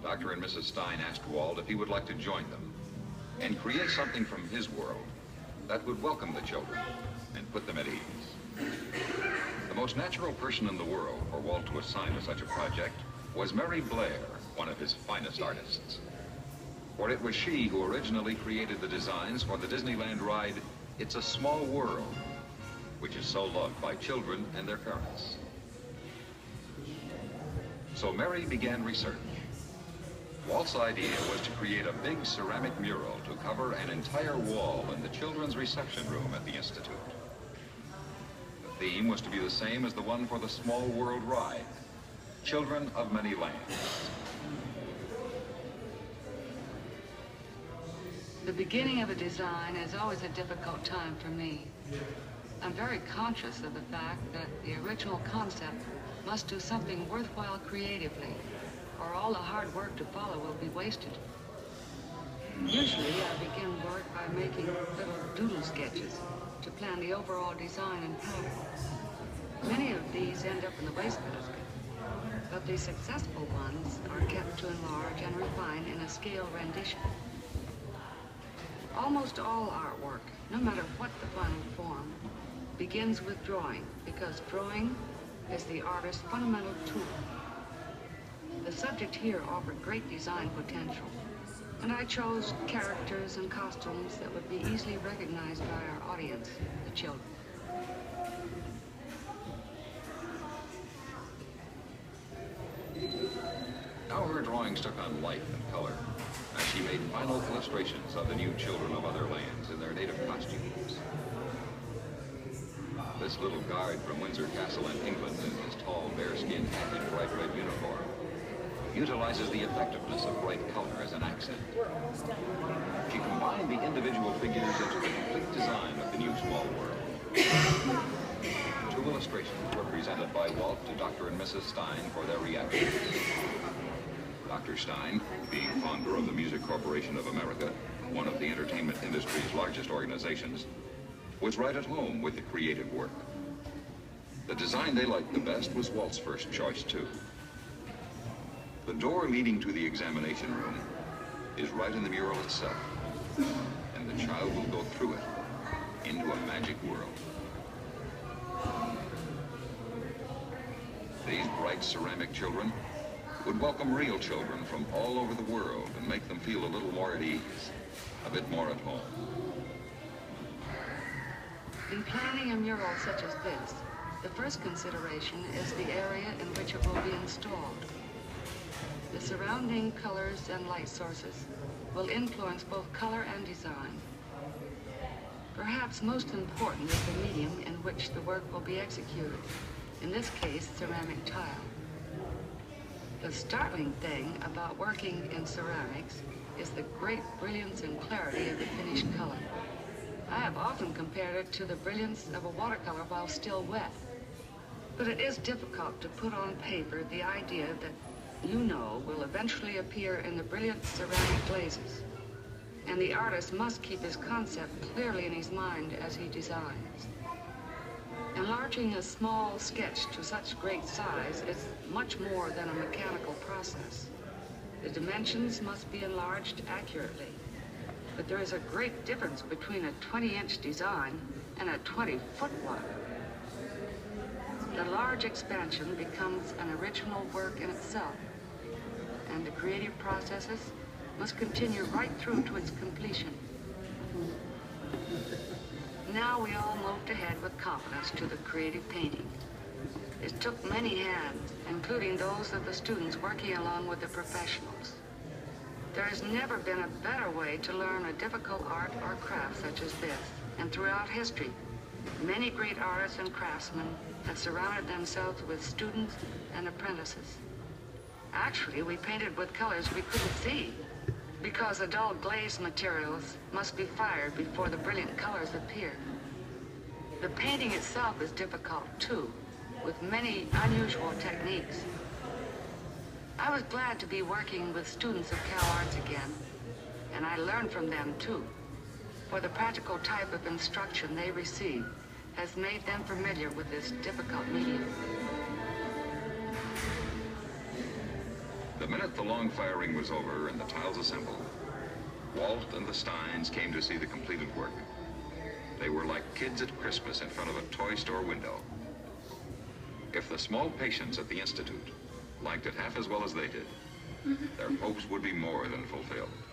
Dr. and Mrs. Stein asked Walt if he would like to join them and create something from his world that would welcome the children and put them at ease. The most natural person in the world for Walt to assign to such a project was Mary Blair, one of his finest artists. For it was she who originally created the designs for the Disneyland ride, It's a Small World, which is so loved by children and their parents. So Mary began research. Walt's idea was to create a big ceramic mural to cover an entire wall in the children's reception room at the Institute. The theme was to be the same as the one for the Small World ride, Children of Many Lands. The beginning of a design is always a difficult time for me. I'm very conscious of the fact that the original concept must do something worthwhile creatively, or all the hard work to follow will be wasted. Usually, I begin work by making little doodle sketches to plan the overall design and pattern. Many of these end up in the wastebasket, but the successful ones are kept to enlarge and refine in a scale rendition. Almost all artwork, no matter what the final form, begins with drawing, because drawing is the artist's fundamental tool. The subject here offered great design potential, and I chose characters and costumes that would be easily recognized by our audience, the children. Now her drawings took on life and color as she made final illustrations of the new children of other lands in their native costumes. This little guard from Windsor Castle in England in his tall bearskin hat and bright red uniform utilizes the effectiveness of bright color as an accent. She combined the individual figures into the complete design of the new Small World. 2 illustrations were presented by Walt to Dr. and Mrs. Stein for their reactions. Dr. Stein, being founder of the Music Corporation of America, one of the entertainment industry's largest organizations, was right at home with the creative work. The design they liked the best was Walt's first choice, too. The door leading to the examination room is right in the mural itself, and the child will go through it into a magic world. These bright ceramic children would welcome real children from all over the world and make them feel a little more at ease, a bit more at home. In planning a mural such as this, the first consideration is the area in which it will be installed. The surrounding colors and light sources will influence both color and design. Perhaps most important is the medium in which the work will be executed, in this case, ceramic tile. The startling thing about working in ceramics is the great brilliance and clarity of the finished color. I have often compared it to the brilliance of a watercolor while still wet. But it is difficult to put on paper the idea that you know will eventually appear in the brilliant ceramic glazes. And the artist must keep his concept clearly in his mind as he designs. Enlarging a small sketch to such great size is much more than a mechanical process. The dimensions must be enlarged accurately. But there is a great difference between a 20-inch design and a 20-foot one. The large expansion becomes an original work in itself, and the creative processes must continue right through to its completion. Now we all moved ahead with confidence to the creative painting. It took many hands, including those of the students working along with the professionals. There has never been a better way to learn a difficult art or craft such as this, and throughout history, many great artists and craftsmen have surrounded themselves with students and apprentices. Actually, we painted with colors we couldn't see, because the dull glaze materials must be fired before the brilliant colors appear. The painting itself is difficult, too, with many unusual techniques. I was glad to be working with students of Cal Arts again, and I learned from them, too, for the practical type of instruction they receive has made them familiar with this difficult medium. The The minute the long firing was over and the tiles assembled, Walt and the Steins came to see the completed work. They were like kids at Christmas in front of a toy store window. If the small patients at the Institute liked it half as well as they did, their hopes would be more than fulfilled.